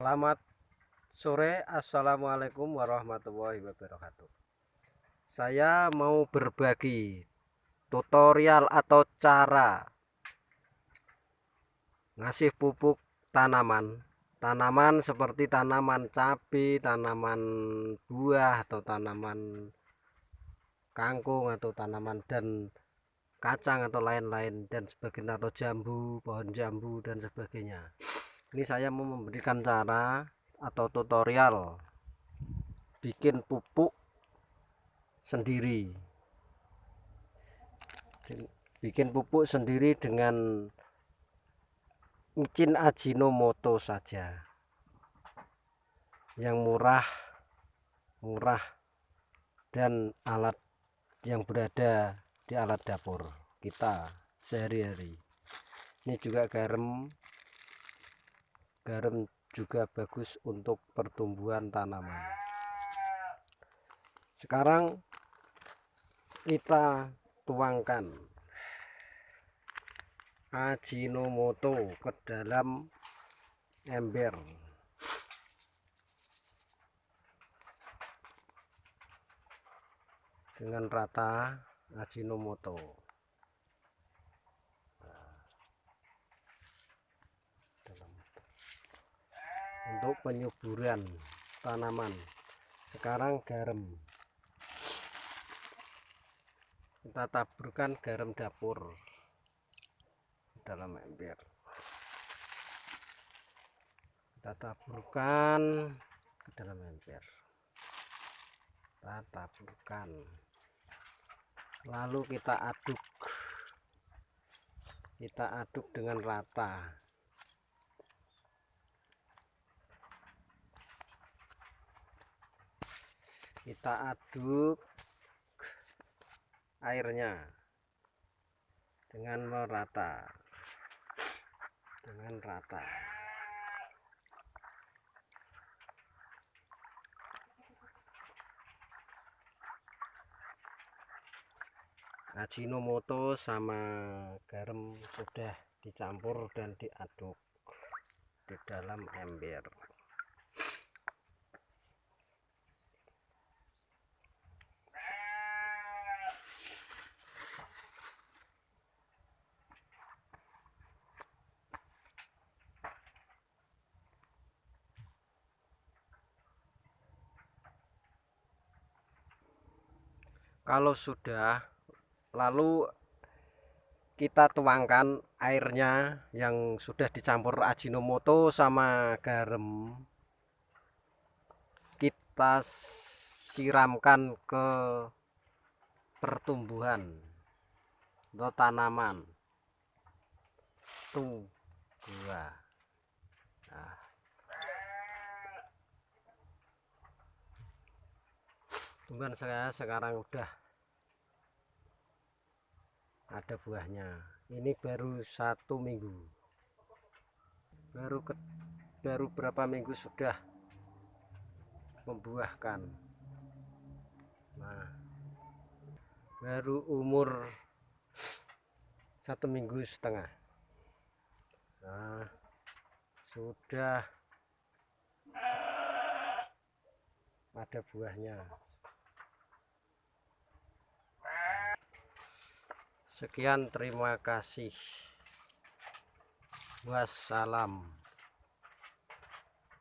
Selamat sore, assalamualaikum warahmatullahi wabarakatuh. Saya mau berbagi tutorial atau cara ngasih pupuk tanaman seperti tanaman cabai, tanaman buah, atau tanaman kangkung, atau tanaman dan kacang atau lain-lain dan sebagainya, atau jambu, pohon jambu dan sebagainya. Ini saya mau memberikan cara atau tutorial bikin pupuk sendiri, dengan micin Ajinomoto saja, yang murah dan alat yang berada di alat dapur kita sehari-hari. Ini juga garam juga bagus untuk pertumbuhan tanaman. Sekarang kita tuangkan Ajinomoto ke dalam ember. Dengan rata Ajinomoto. Untuk penyuburan tanaman. Sekarang garam. Kita taburkan garam dapur dalam ember. Kita taburkan ke dalam ember. Kita taburkan. Lalu kita aduk dengan rata. Kita aduk airnya dengan merata, Ajinomoto sama garam sudah dicampur dan diaduk di dalam ember. Kalau sudah, lalu kita tuangkan airnya yang sudah dicampur Ajinomoto sama garam. Kita siramkan ke pertumbuhan atau tanaman. Tuh, dua. Nah, tumbuhan saya sekarang udah ada buahnya. Ini baru 1 minggu, baru berapa minggu sudah membuahkan. Nah, baru umur 1,5 minggu. Nah, sudah ada buahnya. Sekian, terima kasih. Wassalam.